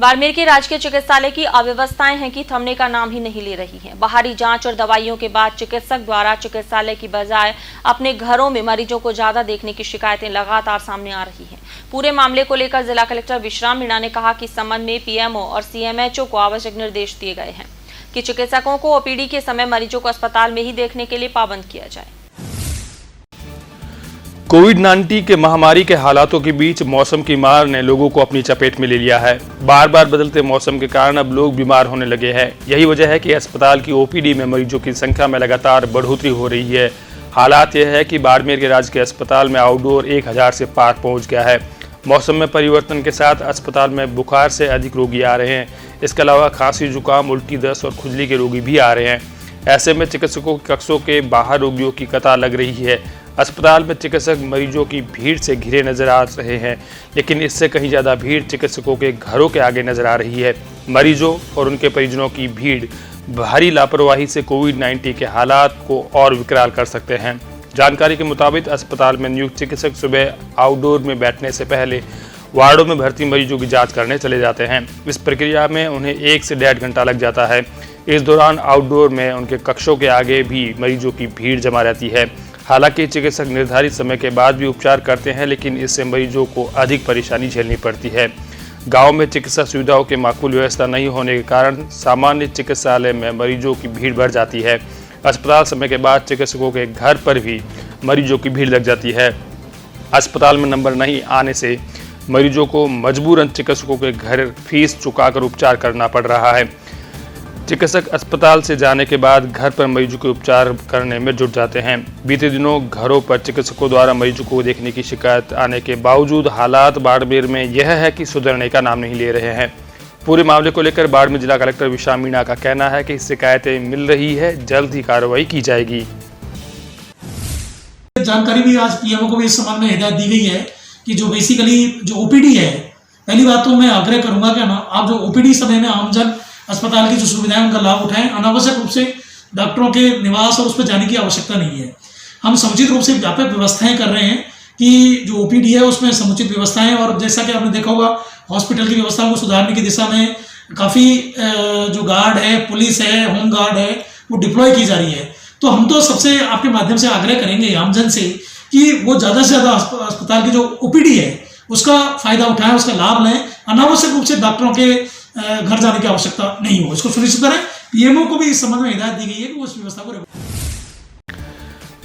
बाड़मेर के राजकीय चिकित्सालय की अव्यवस्थाएं हैं कि थमने का नाम ही नहीं ले रही हैं। बाहरी जांच और दवाइयों के बाद चिकित्सक द्वारा चिकित्सालय की बजाय अपने घरों में मरीजों को ज्यादा देखने की शिकायतें लगातार सामने आ रही हैं। पूरे मामले को लेकर जिला कलेक्टर विश्राम मीणा ने कहा कि इस संबंध में पीएमओ और सीएमएचओ को आवश्यक निर्देश दिए गए हैं कि चिकित्सकों को ओपीडी के समय मरीजों को अस्पताल में ही देखने के लिए पाबंद किया जाए। कोविड-19 के महामारी के हालातों के बीच मौसम की मार ने लोगों को अपनी चपेट में ले लिया है। बार बार बदलते मौसम के कारण अब लोग बीमार होने लगे हैं। यही वजह है कि अस्पताल की ओपीडी में मरीजों की संख्या में लगातार बढ़ोतरी हो रही है। हालात यह है कि बाड़मेर के राजकीय अस्पताल में आउटडोर 1000 से पार पहुंच गया है। मौसम में परिवर्तन के साथ अस्पताल में बुखार से अधिक रोगी आ रहे हैं। इसके अलावा खांसी, जुकाम, उल्टी, दस्त और खुजली के रोगी भी आ रहे हैं। ऐसे में चिकित्सकों के कक्षों के बाहर रोगियों की कतार लग रही है। अस्पताल में चिकित्सक मरीजों की भीड़ से घिरे नजर आ रहे हैं, लेकिन इससे कहीं ज़्यादा भीड़ चिकित्सकों के घरों के आगे नजर आ रही है। मरीजों और उनके परिजनों की भीड़ भारी लापरवाही से कोविड-19 के हालात को और विकराल कर सकते हैं। जानकारी के मुताबिक अस्पताल में नियुक्त चिकित्सक सुबह आउटडोर में बैठने से पहले वार्डों में भर्ती मरीजों की जाँच करने चले जाते हैं। इस प्रक्रिया में उन्हें 1 से 1.5 घंटा लग जाता है। इस दौरान आउटडोर में उनके कक्षों के आगे भी मरीजों की भीड़ जमा रहती है। हालांकि चिकित्सक निर्धारित समय के बाद भी उपचार करते हैं, लेकिन इससे मरीजों को अधिक परेशानी झेलनी पड़ती है। गांव में चिकित्सा सुविधाओं की माकूल व्यवस्था नहीं होने के कारण सामान्य चिकित्सालय में मरीजों की भीड़ बढ़ जाती है। अस्पताल समय के बाद चिकित्सकों के घर पर भी मरीजों की भीड़ लग जाती है। अस्पताल में नंबर नहीं आने से मरीजों को मजबूरन चिकित्सकों के घर फीस चुकाकर उपचार करना पड़ रहा है। चिकित्सक अस्पताल से जाने के बाद घर पर मरीजों के उपचार करने में जुट जाते हैं। बीते दिनों घरों पर चिकित्सकों द्वारा मरीजों को देखने की शिकायत आने के बावजूद हालात बाड़मेर में यह है कि सुधरने का नाम नहीं ले रहे हैं। पूरे मामले को लेकर बाड़मेर जिला कलेक्टर विश्राम मीणा का कहना है कि शिकायतें मिल रही है, जल्द ही कार्रवाई की जाएगी। जानकारी भी आज पीएमओ को भी इस संबंध में हिदायत दी गई है कि जो बेसिकली जो ओपीडी है, पहली बात तो मैं आग्रह करूंगा कि आप जो ओपीडी समय में आमजन अस्पताल की जो सुविधाएं उनका लाभ उठाएं। अनावश्यक रूप से डॉक्टरों के निवास और उस पर जाने की आवश्यकता नहीं है। हम समुचित रूप से व्यापक व्यवस्थाएं कर रहे हैं कि जो ओपीडी है उसमें समुचित व्यवस्थाएं, और जैसा कि आपने देखा होगा हॉस्पिटल की व्यवस्थाओं को सुधारने की दिशा में काफ़ी जो गार्ड है, पुलिस है, होम गार्ड है, वो डिप्लॉय की जा रही है। तो हम तो सबसे आपके माध्यम से आग्रह करेंगे आमजन से कि वो ज़्यादा से ज़्यादा अस्पताल की जो ओपीडी है उसका फायदा उठाएं, उसका लाभ लें। अनावश्यक रूप से डॉक्टरों के घर जाने की आवश्यकता नहीं हो, इसको सुनिश्चित करें। पीएमओ को भी इस संबंध में हिदायत दी गई है कि वो इस व्यवस्था को।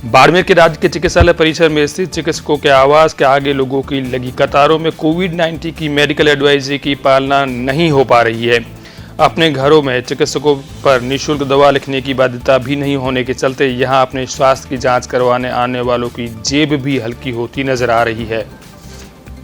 बाड़मेर के राजकीय चिकित्सालय परिसर में स्थित चिकित्सकों के आवास के आगे लोगों की लगी कतारों में कोविड-19 की मेडिकल एडवाइजरी की पालना नहीं हो पा रही है। अपने घरों में चिकित्सकों पर निःशुल्क दवा लिखने की बाध्यता भी नहीं होने के चलते यहां अपने स्वास्थ्य की जांच करवाने आने वालों की जेब भी हल्की होती नजर आ रही है।